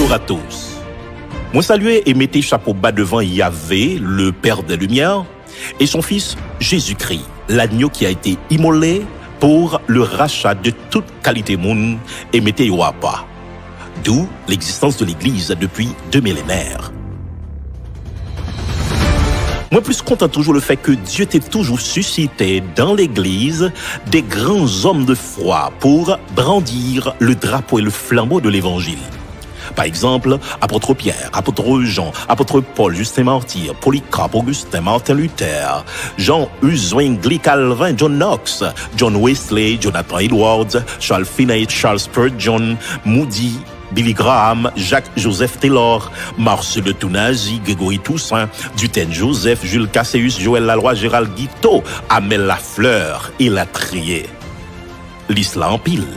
Bonjour à tous. Moi saluer et mettez chapeau bas devant Yahvé, le Père des Lumières, et son Fils Jésus-Christ, l'agneau qui a été immolé pour le rachat de toute qualité monde et mettez-yo à pas. D'où l'existence de l'Église depuis 2 millénaires. Moi, plus content toujours le fait que Dieu t'ait toujours suscité dans l'Église des grands hommes de foi pour brandir le drapeau et le flambeau de l'Évangile. Par exemple, apôtre Pierre, apôtre Jean, apôtre Paul, Justin Martyr, Polycarpe, Augustin, Martin Luther, Jean Hus, Zwingli, Calvin, John Knox, John Wesley, Jonathan Edwards, Charles Finney, Charles Spurgeon, Moody, Billy Graham, Jacques-Joseph Taylor, Marcel de Tounazy, Grégory Toussaint, Dutène Joseph, Jules Casséus, Joël Laloy, Gérald Guiteau, Amel Lafleur et Latrier. L'islam en pile.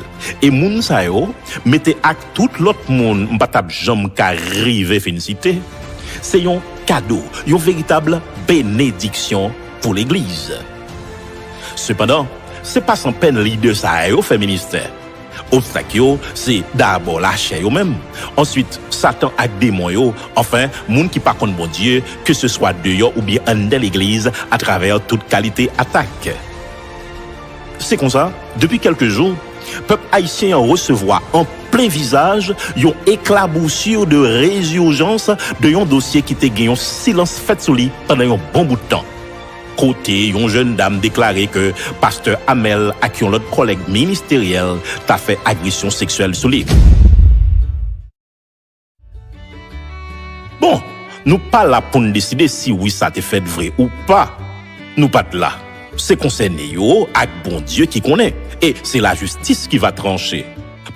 Et moun sa yo, mettez à tout l'autre monde, m'patap jam ka rive félicité. C'est yon cadeau, yon véritable bénédiction pour l'église. Cependant, c'est pas sans peine leader sa yo fait ministère. Obstacle yo, c'est d'abord la chair yo même. Ensuite, Satan ak démon yo, enfin, moun qui pas contre bon Dieu, que ce soit dehors ou bien en de l'église, à travers toute qualité attaque. C'est comme ça, depuis quelques jours, peuple haïtien recevoir en plein visage yon éclaboussure de résurgence de yon dossier qui te gagne silence fait sous lui pendant un bon bout de temps. Côté, yon jeune dame déclaré que pasteur Amel à qui l'autre collègue ministériel t'a fait agression sexuelle sous lui. Bon, nous pas là pour nous décider si oui ça te fait vrai ou pas. Nous pas là. C'est concerné yo ak bon Dieu qui connaît. Et c'est la justice qui va trancher.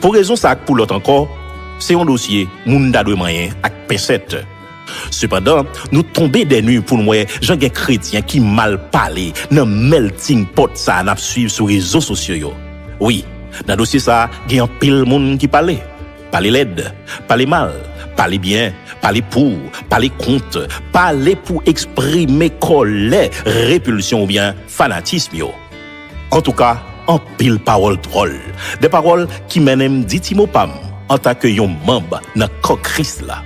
Pour raison ça pour l'autre encore, c'est un dossier moun da de moyen ak pincette. Cependant, nous tomber des nuits pour moi, j'en gen chrétien qui mal parlé, nan melting pot ça n'a suivre sur les réseaux sociaux yo. Oui, dans dossier ça, gen un pile moun qui parler. Parler laide, parler mal, parler bien, parler pour, parler contre, parler pour exprimer colère, répulsion ou bien fanatisme yo. En tout cas, en pile parole drôle, des paroles qui mènent ditimopam en tant que yon membre dans corps Christ là.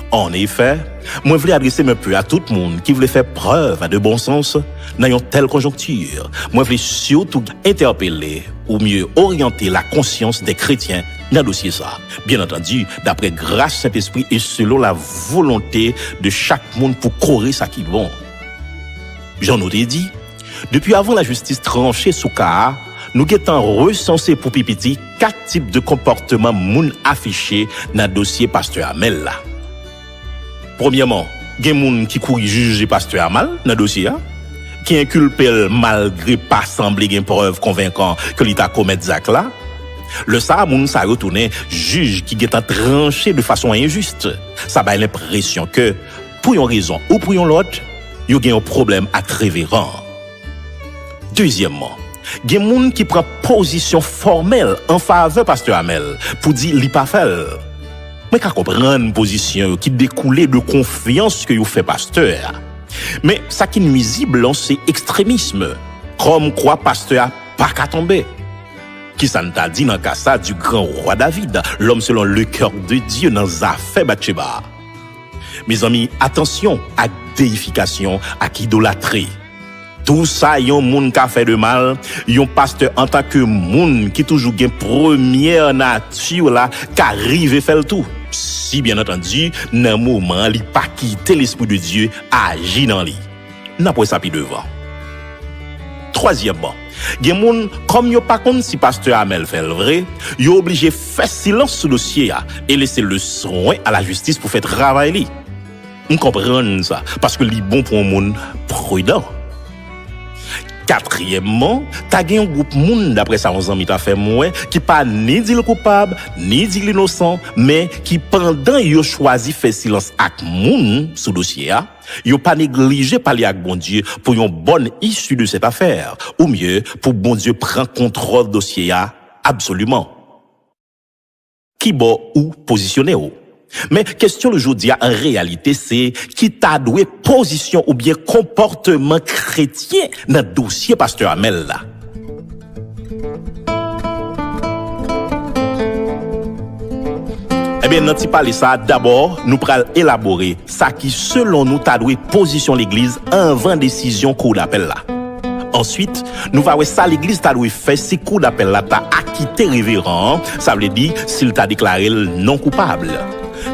En effet, moi voulais adresser un peu à tout le monde qui voulait faire preuve de bon sens dans une telle conjoncture. Moi voulais surtout interpeller ou mieux orienter la conscience des chrétiens dans le dossier ça. Bien entendu, d'après grâce Saint-Esprit et selon la volonté de chaque monde pour courir ça qui bon. J'en ai dit, depuis avant la justice tranchée sous cas, nous avons recensé pour Pipiti 4 types de comportements moun affichés dans le dossier pasteur Amel là. Premièrement, il y a des gens qui courent juger pasteur Amel dans le dossier, qui inculpent malgré pas sembler une preuve convaincante que l'État commet des actes là. Le ça, moun sa retourné juge qui est tranché de façon injuste. Ça a l'impression que, pour une raison ou pour une autre, il y a un problème à révérend. Deuxièmement, il y a des gens qui prennent position formelle en faveur de pasteur Amel pour dire qu'il pas fait. Mais qu'à comprendre une position qui découle de confiance que vous fait pasteur. Mais ça qui est nuisible, c'est extrémisme. Comme quoi pasteur pas qu'à tomber. Qui ça t'a dit dans le cas du grand roi David, l'homme selon le cœur de Dieu dans Zafé Bathsheba. Mes amis, attention à déification, à idolâtrie. Tout ça, yon moun ka fait de mal, yon pasteur en tant que moun qui toujours gen première nature là, qu'arrive fait le tout. Si bien entendu, nan moment li pas quitter l'esprit de Dieu agit dans li. N'a pas ça pi devant. Troisièmement, gen moun comme yo pas compte si pasteur Amel fait le vrai, yo obligé faire silence sur le dossier et laisser le soin à la justice pour faire travail li. On comprend ça parce que li bon pour un monde prudent. Quatrièmement, t'as un groupe moun d'après ça 11 ans t'a fait moins qui pas ni dit le coupable ni dit l'innocent mais qui pendant yo choisi faire silence avec moun sous dossier yo pas négligé parler avec bon Dieu pour une bonne issue de cette affaire ou mieux pour bon Dieu prendre contrôle dossier absolument. Qui bon ou positionné ou. Mais question le jour d'hier en réalité c'est qui t'a doué position ou bien comportement chrétien dans le dossier pasteur Amel là. Eh bien, dans ti parler ça, d'abord, nous pral élaborer ça qui, selon nous, t'a doué position l'église avant décision cour d'appel là. Ensuite, nous va voir ça l'église t'a doué fait si cour d'appel là t'a acquitté révérend, ça veut dire s'il t'a déclaré non coupable.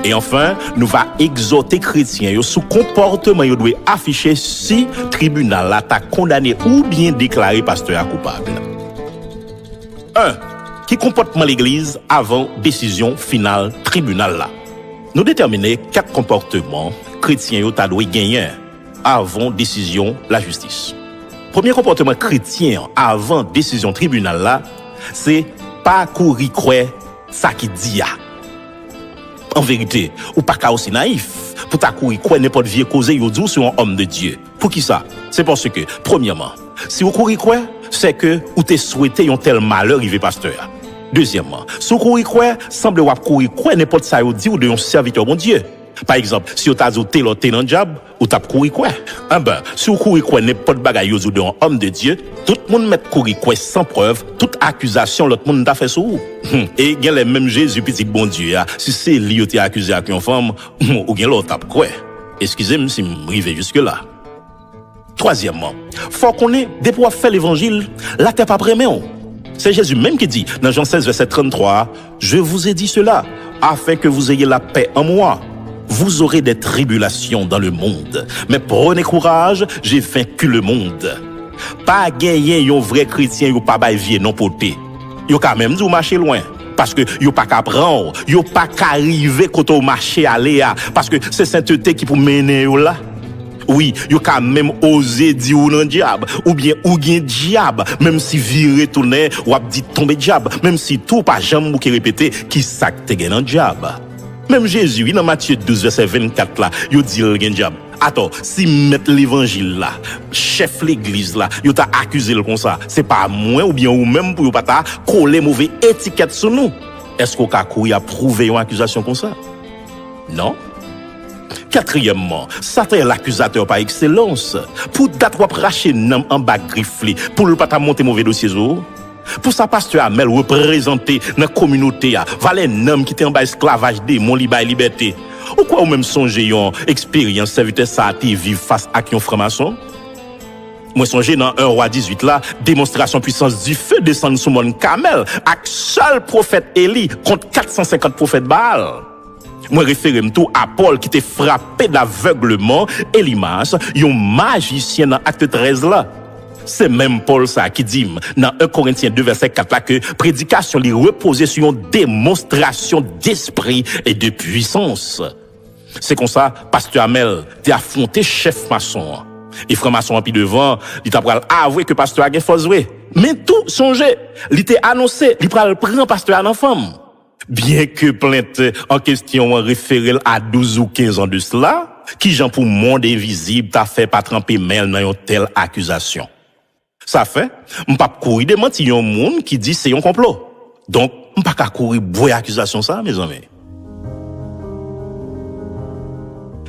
Et enfin, nous va exhorter chrétiens yo sous comportement yo doit afficher si tribunal là t'a condamné ou bien déclaré pasteur coupable. 1. Qui comportement l'église avant décision finale tribunal là. Nous déterminer 4 comportements chrétiens yo t'a doit gagner avant décision la justice. Premier comportement chrétien avant décision tribunal là, c'est pas courir croire ça qui dit ya. En vérité, ou pas qu'à aussi naïf pour ta courir croire n'importe vieux causer yo dit sur un homme de Dieu. Pour qui ça? C'est parce que premièrement, si vous courir croire, c'est que ou t'es souhaité un tel malheur arrivé pasteur. Deuxièmement, si vous courir croire, semble ou courir croire n'importe ça yo dit ou de un serviteur bon Dieu. Par exemple, si vous t'as dit l'autre dans diable ou t'as courir quoi? Ah ben, si vous courir quoi n'importe bagaille yo de un homme de Dieu, tout le monde met courir quoi sans preuve, toute accusation l'autre monde t'a fait sur vous. Et il y a le même Jésus petit bon Dieu si c'est lui qui t'es accusé avec une femme ou bien l'autre t'a quoi? Excusez-moi si m'rive jusque là. Troisièmement, faut qu'on ait des pour faire l'évangile, là t'es pas prêt mais c'est Jésus même qui dit dans Jean 16 verset 33, je vous ai dit cela afin que vous ayez la paix en moi. Vous aurez des tribulations dans le monde, mais prenez courage, j'ai vaincu le monde. Pas gagner yon vrai chrétien yon pas bail vie non poté. Yon quand même dû marcher loin parce que yon pas qu'à prendre, yon pas qu'à arriver quand au marché aller parce que c'est sainteté qui pour mener yon là. Oui, yon quand même osé dire ou non diable ou bien ou gen diable même si viré tourner ou a dit tomber diable même si tout pas jamais ou qui répéter qui ça te gen dans diable. Même Jésus, dans Matthieu 12, verset 24, là, il dit le diable. Attends, si mettre l'évangile là, chef l'église là, il t'a accusé comme ça, c'est pas moi ou bien ou même pour pas ta coller mauvais étiquette sur nous. Est-ce qu'on a courir à prouver une accusation comme ça? Non. Quatrièmement, Satan est l'accusateur par excellence. Pour date ou racher nom en bas grifflé, pour le pas ta monter mauvais dossier. Pour ça, pasteur Amel représenté dans la communauté, valait un homme qui était en bas esclavage démon liberté. Ou quoi ou même songer yon expérience serviteur ça a vivre face à yon franc-maçon? Moi songer dans 1 roi 18 là, démonstration puissance du feu descend sur mon camel, avec seul prophète Élie contre 450 prophètes Baal. Moi référé tout à Paul qui était frappé d'aveuglement, Elimas, yon magicien dans acte 13 là. C'est même Paul ça qui dit dans 1 Corinthiens 2 verset 4 là que prédication li reposait sur une démonstration d'esprit et de puissance. C'est comme ça pasteur Amel t'a affronté chef maçon. Et frère maçon puis devant, il t'a pral avouer que pasteur a gen force vrai. Mais tout songez, il t'a annoncé, il pral prend pasteur en femme. Bien que plainte en question référée à 12 ou 15 ans de cela, qui Jean pour monde invisible t'a fait pas tremper mail dans une telle accusation. Ça fait, m'pas courir de mentir yon monde qui dit c'est un complot. Donc, m'pas ka courir boire accusation ça, mes amis.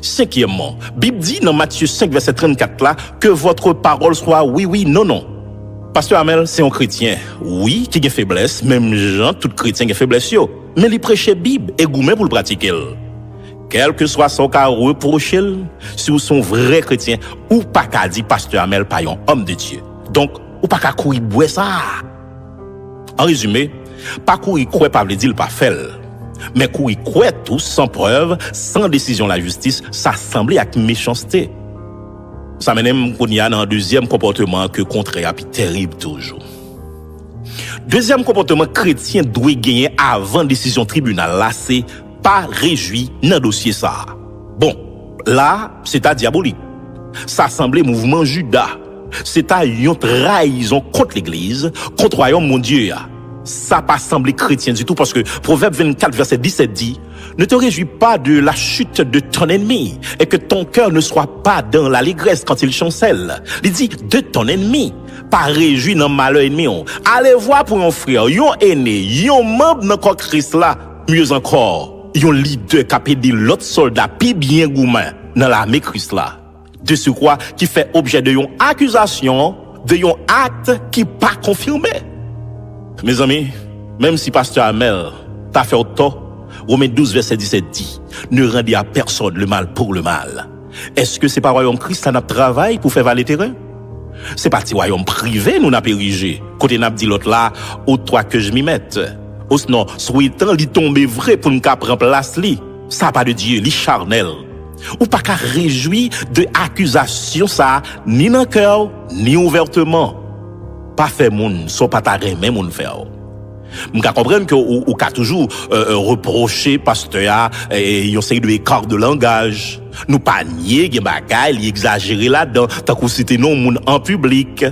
Cinquièmement, Bible dit dans Matthieu 5 verset 34 là que votre parole soit oui oui non non. Pasteur Amel, c'est un chrétien. Oui, qui a faiblesse, même Jean, tout chrétien a faiblesse yo, mais il prêche Bible et gourmet pour le pratiquer. Quel que soit son cas reprocher, si vous sont vrai chrétien ou pas qu'à dire pasteur Amel pas un homme de Dieu. Donc, ou pas qu'à courir boire ça. En résumé, pas courir croire pas veut dire pas faire. Mais courir croire tout sans preuve, sans décision de la justice, ça semble avec méchanceté. Ça mène qu'on y a dans un deuxième comportement que contraire puis terrible toujours. Deuxième comportement chrétien doit gagner avant décision tribunal là, c'est pas réjoui dans dossier ça. Bon, là, c'est à diabolique. Ça semblait mouvement Judas. C'est à une trahison contre l'église, contre le royaume mon Dieu. Ça pas semblé chrétien du tout parce que Proverbe 24 verset 17 dit, ne te réjouis pas de la chute de ton ennemi et que ton cœur ne soit pas dans l'allégresse quand il chancelle. Il dit de ton ennemi, pas réjouis dans malheur ennemi. Allez voir pour un frère, yon aîné, yon membre dans corps Christ là, mieux encore, yon leader qui a pédé l'autre soldat pi bien gourmand dans l'armée Christ là. De ce quoi qui fait objet de yon accusation, de yon acte qui pas confirmé. Mes amis, même si pasteur Amel t'a fait tort, Romains 12, verset 17 dit, ne rendez à personne le mal pour le mal. Est-ce que c'est pas royaume Christ n'a travail pour faire valer terrain? C'est pas petit royaume privé nous n'a érigé. Côté n'a dit l'autre là, ou toi que je m'y mette. Ou sinon, souhaitant li tomber vrai pour nous prendre place li. Ça pas de Dieu, li charnel. Ou pas qu'à réjouir de accusation ça, ni dans cœur, ni ouvertement. Pas fait moun, so pas ta remen moun faire. M'ka comprendre que ou ka toujours reprocher pasteur yon série de écart de langage. Nous pas nier gen bagay li exagérer là-dedans tant qu'on cite non moun en public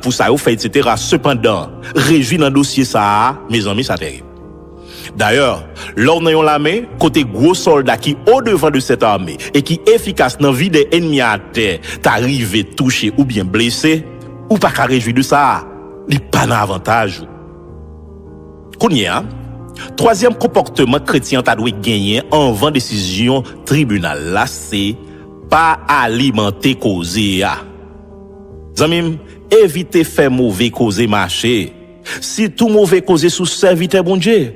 pour ça ou fait etc. Cependant, réjouir dans dossier ça, mes amis, ça terrible. D'ailleurs, lors nan yon l'armée, côté gros soldat qui au devant de cette armée et qui efficace dans vie des ennemis à terre, t'arrivé touché ou bien blessé, ou pas qu'à réjouir de ça, li pas nan avantage. Kounya, troisième comportement chrétien t'a dû gagner en vent décision tribunal là, c'est pas alimenter causer. Zamim, éviter faire mauvais causer marcher. Si tout mauvais causer sous serviteur bon Dieu,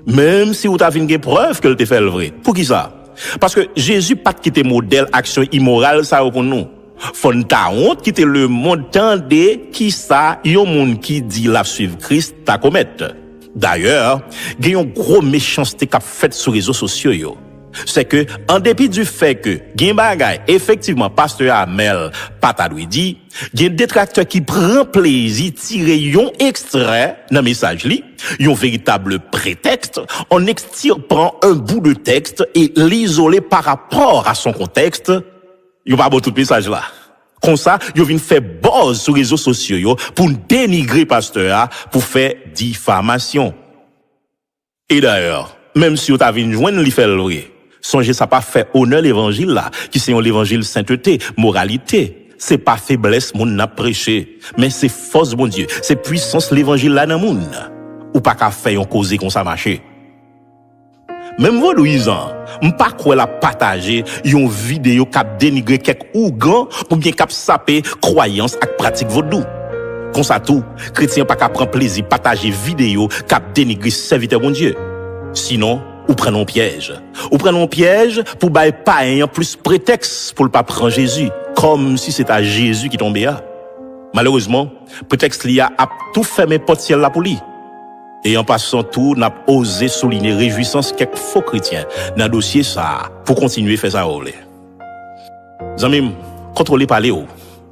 même si vous avez une preuve que te fait le vrai. Pour qui ça? Parce que Jésus pas quitté modèle action immorale ça pour nous. Fon ta honte quitter le monde tendez qui ça yon monde qui dit la suivre Christ ta commettre. D'ailleurs, il y a une grosse méchanceté qu'a fait sur les réseaux sociaux yo. C'est que en dépit du fait que gen bagay effectivement pasteur Amel patadou dit, gen détracteur qui prend plaisir tirer yon extrait dans message li, yon véritable prétexte, on extirpant un bout de texte et l'isoler par rapport à son contexte, yon pas bon tout message là. Comme ça, yo vinn faire buzz sur les réseaux sociaux yo pour dénigrer pasteur pour faire diffamation. Et d'ailleurs, même si vous avez une joindre li fait le songez ça pas fait honneur l'évangile là, qui c'est l'évangile sainteté, moralité. C'est pas faiblesse moun n'a prêché, mais c'est force bon Dieu, c'est puissance l'évangile là dans moun. Ou pas qu'à faire yon causer comme ça marcher. Même Vodouizan, m'pas quoi la partager yon vidéo k'ap dénigrer quelques ougan ou bien k'ap saper croyance ak pratique vodou. Comme ça tout, chrétien pas qu'à prendre plaisir partager vidéo k'ap dénigrer serviteur bon Dieu. Sinon, ou prenons piège. Ou prenons piège pour bailler pas un plus prétexte pour le pas prendre Jésus, comme si c'était à Jésus qui tombait là. Malheureusement, prétexte li a tout fermé porte ciel là pour lui. Et en passant tout, n'a osé souligner réjouissance quelques faux chrétiens dans le dossier ça, pour continuer à faire ça. Zamim, contrôlez parler ou,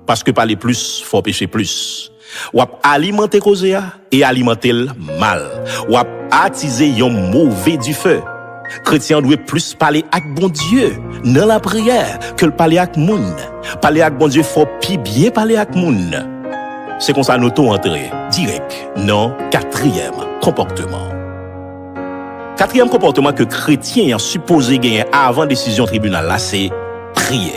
parce que parler plus, faut pécher plus. Ou alimenter cause et alimenter le mal. Ou attiser yon mauvais du feu. Chrétien doit plus parler avec bon Dieu dans la prière que le parler avec moun. Parler avec bon Dieu faut pi bien parler avec moun. C'est comme ça nous tout entrer direct dans quatrième comportement. Quatrième comportement que chrétien est supposé gagner avant décision tribunal là, c'est prier.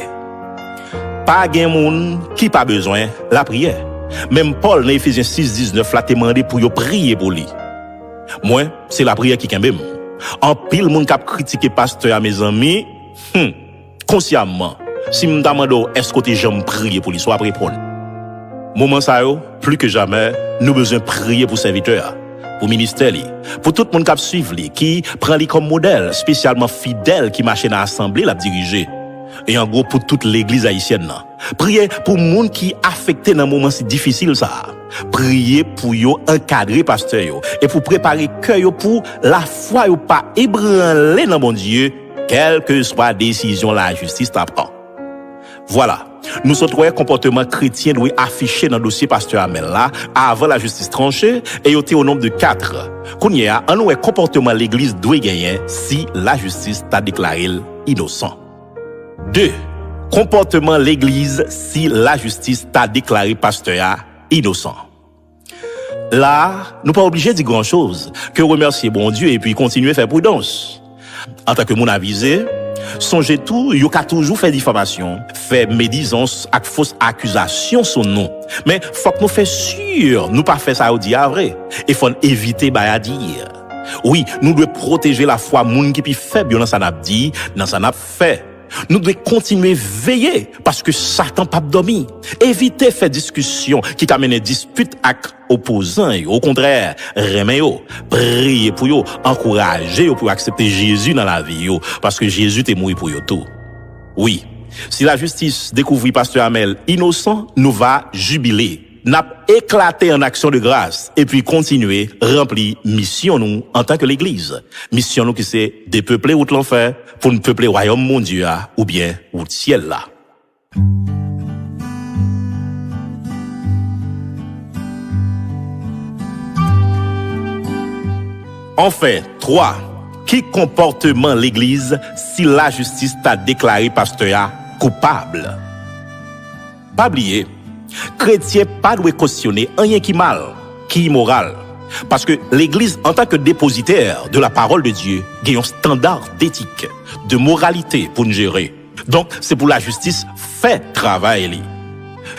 Pas gen moun qui pas besoin la prière. Même Paul dans Ephésiens 6:19 l'a demandé pour yo prier pour lui. Moi, c'est la prière qui kembem. En pile moun k'ap critiquer pasteur à mes amis, consciemment, si m'damando est-ce que t'es jamais prier pour lui, soit répondre. Moment ça yo, plus que jamais, nous besoin prier pour serviteurs, pour ministère li, pour tout le monde qui suivre li, qui prend li comme modèle, spécialement fidèle qui marche dans l'assemblée la diriger. Et en gros pour toute l'église haïtienne là. Prier pour monde qui affecté dans moment si difficile ça. Prier pour yo encadrer pasteur yo et pour préparer cœur yo pour la foi yo pas ébranler dans bon Dieu, quelle que soit décision la justice t'apprend. Voilà. Nous sommes trois comportements chrétiens doivent afficher dans le dossier pasteur Amel là, avant la justice tranchée, et yoté au nombre de 4. Kounya, un nouveau comportement l'église doit gagner si la justice t'a déclaré innocent. 2. Comportement l'église si la justice t'a déclaré pasteur innocent. Là, nous pas obligés de dire grand chose, que remercier bon Dieu et puis continuer à faire prudence. En tant que mon avisé, songez tout, yo ka toujours fait diffamation, fait médisance ak fausse accusation son nom. Mais faut que nous fait sûr, nous pas faire ça au dia vrai. Et faut éviter ba dire. Oui, nous devons protéger la foi moun qui pi faible dans ça n'a dit, dans ça n'a fait. nous devons continuer veiller parce que Satan pas dormi. Éviter faire discussion qui t'amène dispute avec opposants. Au contraire, remet yo, prier pour yo, encourager yo pour accepter Jésus dans la vie yo, parce que Jésus t'est mort pour yo tout. Oui, si la justice découvrit Pasteur Hamel innocent, nous va jubiler. N'a éclaté en action de grâce et puis continuer remplir mission nous en tant que l'église. Mission nous qui c'est dépeupler outre l'enfer pour nous peupler royaume mon Dieu ou bien ou ciel là. Enfin, 3. Qui comportement l'église si la justice t'a déclaré pasteur coupable? Pas oublier, chrétien pas doit cautionner rien qui mal, qui immoral. Parce que l'église, en tant que dépositaire de la parole de Dieu, a un standard d'éthique, de moralité pour nous gérer. Donc, c'est pour la justice, fait travail.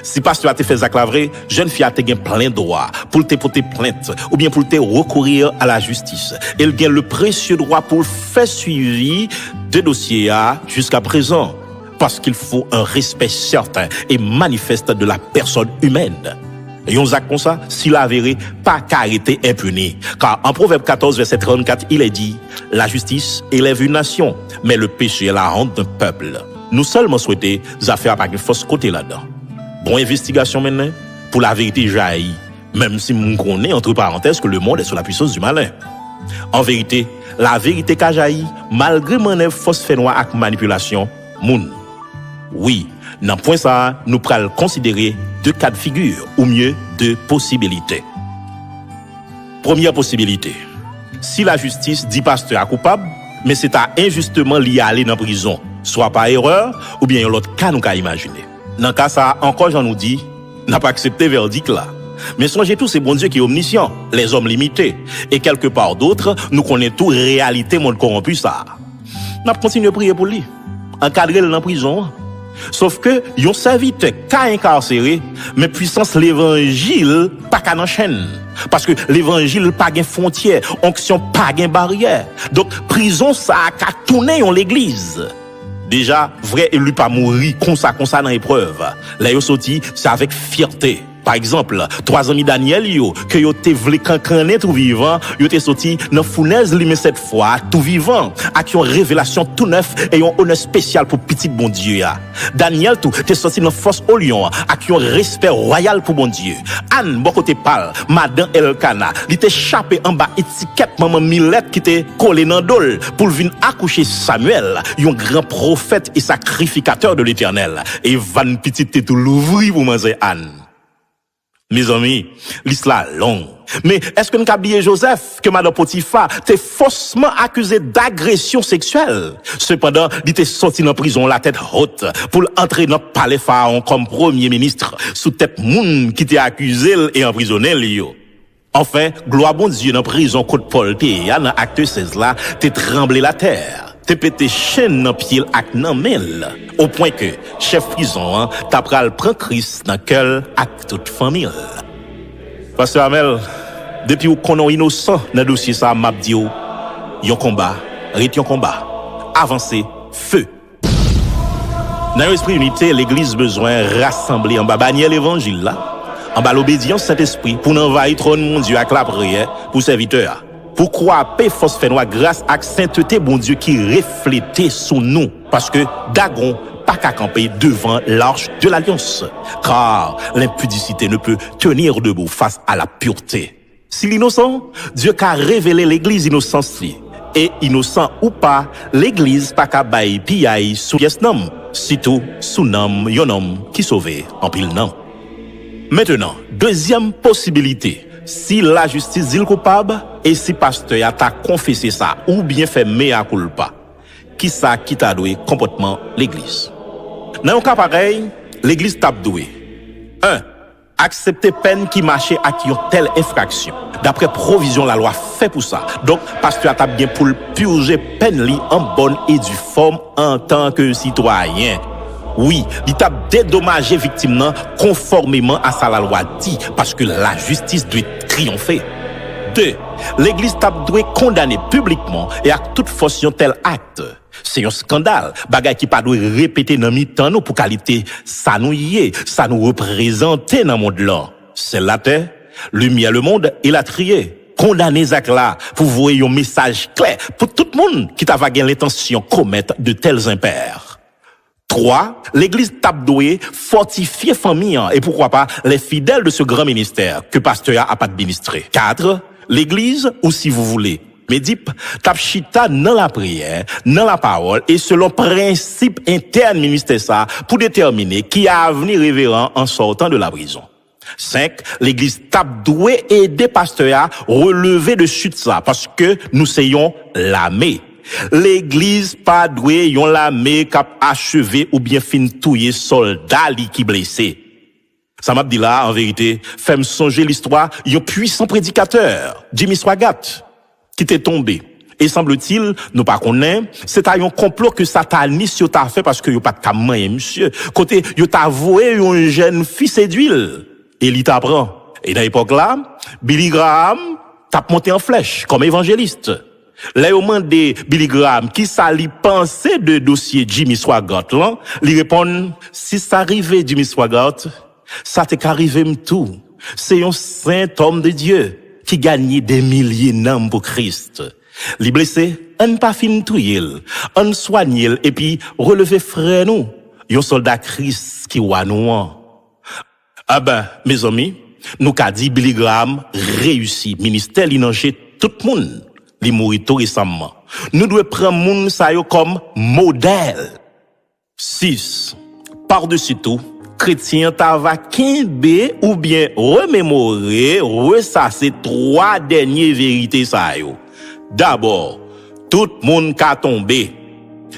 Si pasteur a te fait vrai, jeune fille a te gain plein droit pour te porter plainte ou bien pour te recourir à la justice. Elle gagne le précieux droit pour faire suivi de dossiers jusqu'à présent. Parce qu'il faut un respect certain et manifeste de la personne humaine. Et on acte comme ça, s'il avéré, pas qu'à arrêter impuni. Car en Proverbe 14, verset 34, il est dit, la justice élève une nation, mais le péché est la honte d'un peuple. Nous seulement souhaitons affaires avec une fausse côté là-dedans. Bon investigation maintenant, pour la vérité jaillit, même si nous connaissons entre parenthèses que le monde est sous la puissance du malin. En vérité, la vérité qu'a jailli, malgré manœuvre fausse fait noir avec manipulation, moun. Oui, dans point ça, nous pourrons considérer 2 cas de figure, ou mieux 2 possibilités. Première possibilité, si la justice dit pasteur coupable, mais c'est à injustement lié à aller dans prison, soit par erreur, ou bien l'autre cas nous qu'a imaginer. Dans le cas ça, encore j'en nous dis, n'a pas accepté verdict là. Mais songez tous, c'est bon Dieu qui est omniscient, les hommes limités, et quelque part d'autres, nous connaissons tout réalité monde corrompu ça. N'a continué à prier pour lui, encadrer dans la prison. Sauf que, yon serviteur qu'a incarcéré, mais puissance l'évangile, pas qu'à n'enchaîne. Parce que l'évangile pas gain frontière, onction pas gain barrière. Donc, prison, ça a qu'à tourner en l'église. Déjà, vrai élu pas mourir, comme ça dans l'épreuve. Là, yon sorti, c'est avec fierté. Par exemple, 3 amis Daniel yo, que yo te vle kankané tout vivant, yo te sorti dans fournaise li mais cette fois tout vivant, avec une révélation tout neuf et un honneur spécial pour petit bon Dieu ya. Daniel tout te sorti dans force au lion, avec un respect royal pour bon Dieu. Anne bon côté parle, madame Elkana, li te chapé en bas étiquette maman Milette qui te collé dans dol pour venir accoucher Samuel, un grand prophète et sacrificateur de l'Éternel. Et van petit te tout l'ouvri pour manger Anne. Mes amis, l'histoire longue. Mais est-ce que nous avons oublié Joseph, que Madame Potiphar t'est faussement accusé d'agression sexuelle? Cependant, il était sorti dans prison la tête haute pour entrer dans le palais Pharaon comme premier ministre, sous tête moun qui t'est accusé et emprisonné Lio. Enfin, gloire bon Dieu dans prison côte Paul dans acte 16 là, t'es tremblé la terre. Te pété chaîne dans pied ak nan mel au point que chef prison t'a pral prend Christ dans cœur ak toute famille. Pasteur Hamel, depuis ou konon innocent dans dossier ça m'a dit yon combat, ret yon combat. Avancez, feu. Dans l'esprit unité, l'église besoin rassembler en bas bannière l'évangile là, en bas l'obédience Saint-Esprit pour n'envahir trône mon Dieu avec la prière pour serviteur. Pourquoi paix force fait noir grâce à sainteté bon Dieu qui reflétait sous nous parce que Dagon pas qu'à camper devant l'arche de l'alliance car l'impudicité ne peut tenir debout face à la pureté. Si l'innocent, Dieu qu'a révélé l'église innocence et innocent ou pas, l'église pas qu'à bailler piaille sous pièce nom, sitôt sous nom yon homme qui sauvé en pile nom. Maintenant, deuxième possibilité. Si la justice dit le coupable, et si pasteur a t'a confessé ça, ou bien fait mea culpa, qui ça qui t'a doué comportement l'église? Dans un cas pareil, l'église t'a doué. 1. Accepter peine qui marchait à qui ont telle infraction. D'après provision, la loi fait pour ça. Donc, pasteur t'a bien pour purger peine li en bonne et due forme en tant que citoyen. Oui, il t'a dédommagé victime conformément à ça la loi dit, parce que la justice doit triompher. 2. L'église t'a doit condamner publiquement et à toute force un tel acte. C'est un scandale. Bagay qui pas doit répéter dans mi-temps nous pour qualité ça nous y est, ça nous représenter dans le monde là. C'est la terre, lumière le monde et la trier. Condamner Zach là pour voir un message clair pour tout le monde qui t'a vagué l'intention de commettre de tels impairs. 3. L'église tape doué fortifier famille et pourquoi pas les fidèles de ce grand ministère que pasteur a pas administré. 4. L'église, ou si vous voulez, Médip, tape chita dans la prière, dans la parole et selon principe interne ministère ça pour déterminer qui a avenir révérend en sortant de la prison. 5. L'église tape doué et des pasteurs à relever de chute ça parce que nous sayons l'armée. L'église pas doué yon l'armée cap achevé ou bien fin touyer soldat li qui blessé. Ça m'a dit là, en vérité, fait me songer l'histoire yon puissant prédicateur, Jimmy Swaggart, qui était tombé. Et semble-t-il, nous pas connaît, c'est un complot que sataniste yo t'a fait parce que yo pas de camin, monsieur. Côté, yo t'a voué yon jeune fils d'huile. Et il t'apprend. Et dans l'époque là, Billy Graham t'a monté en flèche comme évangéliste. Là, au moment de Billy Graham, qui ça lui pensait de dossier Jimmy Swaggart, là, lui répond, si ça arrivait Jimmy Swaggart, ça t'est qu'arrivé tout. C'est un saint homme de Dieu qui gagnait des milliers d'âmes pour Christ. Les blessés, on pas fin touyer, on soigner et puis relever frère nous. Un soldat Christ qui wa nous. Ah ben, mes amis, nous qu'a dit Billy Graham réussi, ministère l'inangé tout le monde. Li mourit tout récemment. Nous devons prendre moun sa yo comme modèle. 6. Par-dessus tout, chrétien ta va kimbe ou bien remémorer, ressasser 3 dernières vérités sa yo. D'abord, tout monde ka tomber.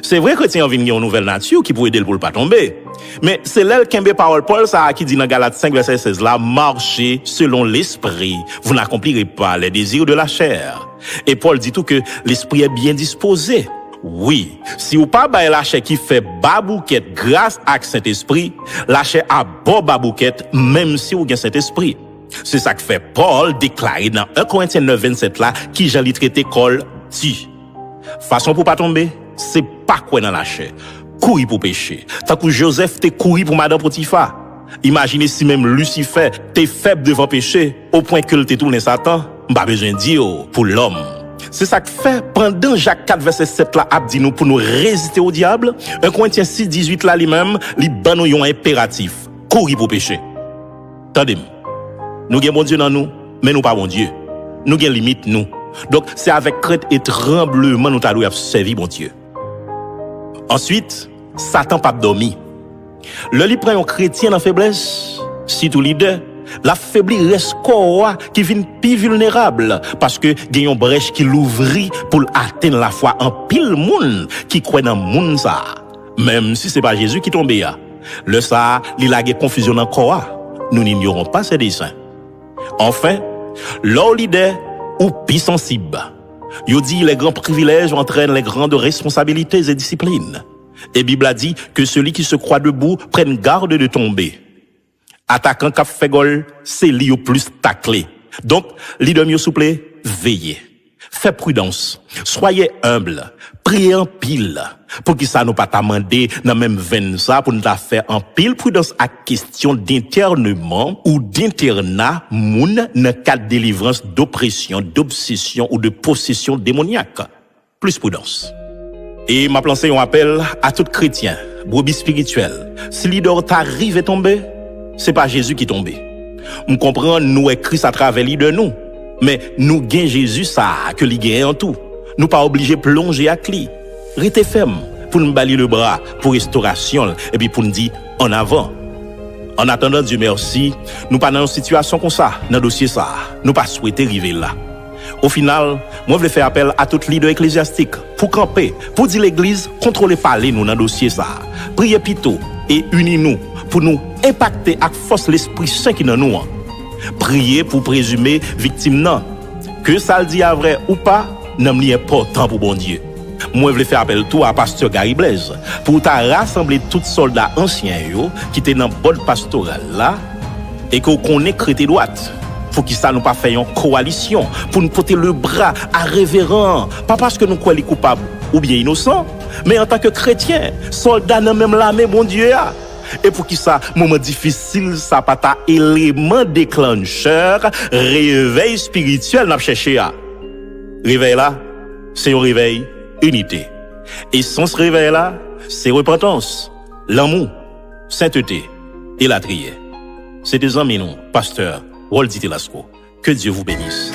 C'est vrai chrétien vient une nouvelle nature qui peut aider pour pas tomber. Mais c'est là qu'un parole Paul ça qui dit dans Galates 5 verset 16 là, marchez selon l'esprit, vous n'accomplirez pas les désirs de la chair. Et Paul dit tout que l'esprit est bien disposé. Oui, si ou pas la chair qui fait babouquette grâce à Saint-Esprit, la chair a bon babouquette même si ou gen Saint-Esprit. C'est ça que fait Paul déclarer dans 1 Corinthiens 9 27 là qui j'en li traité col dit. Façon pour pas tomber, c'est pas quoi dans la chair. Courir pour pécher. Tant que Joseph t'es couru pour Madame Potiphar. Imaginez si même Lucifer t'es faible devant péché au point que t'es tourné Satan. Pas besoin de dire pour l'homme. C'est ça que fait pendant Jacques 4 verset 7 là a dit nous pour nous résister au diable. 1 Corinthiens 6 18 là lui-même, li ban nous un impératif. Courir pour pécher. Attendez. Nous avons bon Dieu dans nous, mais nous pas bon Dieu. Nous avons limite nous. Donc c'est avec crainte et tremblement nous t'allons servir bon Dieu. Ensuite, Satan pas dormi. Le li prend un chrétien en faiblesse, si tout leader, la faibli reste quoi qui vient plus vulnérable parce que gagne une brèche qui l'ouvrit pour atteindre la foi en pile monde qui croit dans monde ça. Même si c'est pas Jésus qui tombe là. Le ça, il a confusion dans quoi. Nous n'ignorons pas ses desseins. Enfin, leur leader ou plus sensible. Yo dit les grands privilèges entraînent les grandes responsabilités et disciplines. Et Bible a dit que celui qui se croit debout prenne garde de tomber. Attaquant cap fait gol, c'est lui au plus taclé. Donc, leader mieux souple, veillez. Faites prudence. Soyez humble. Priez en pile. Pour que ça nous pas t'amender dans même veine ça pour nous faire en pile prudence à question d'internement ou d'internat moun dans cas de délivrance d'oppression, d'obsession ou de possession démoniaque. Plus prudence. Et m'a lancé un appel à tout chrétien, brebis spirituel. Si leader t'arrive et tomber, c'est pas Jésus qui tombe. On comprend nous est Christ à travers leader nous. Mais nous gain Jésus ça que li gain en tout. Nous pas obligé plonger à cli. Restez ferme pour nous balayer le bras pour restauration et puis pour nous dire en avant. En attendant Dieu merci, nous pas dans une situation comme ça, dans dossier ça. Nous pas souhaiter arriver là. Au final, moi je veux faire appel à tout leader ecclésiastique pour camper, pour dire l'église contrôler parler nous dans dossier ça. Priez plutôt et unis nous pour nous impacter avec force l'Esprit Saint qui dans nous. Priez pour présumer victime non. Que ça le dit à vrai ou pas, n'aime li important pour bon Dieu. Moi je veux faire appel tout à pasteur Gary Blaise pour ta rassembler tous soldats anciens yo qui étaient dans bonne pastorale là et qu'on connaît chrétien droite. Pour qu'il ça nous pas fait une coalition pour nous porter le bras à révérend, pas parce que nous croyons coupables ou bien innocents, mais en tant que chrétien, soldat dans même l'armée, bon Dieu, a. Et pour qui ça, moment difficile, ça pas ta élément déclencheur, réveil spirituel, n'a cherché à. Réveil là, c'est un réveil unité. Et sans ce réveil là, c'est repentance, l'amour, sainteté et la prière. C'est des amis, non, pasteur Waldi Telasco. Que Dieu vous bénisse.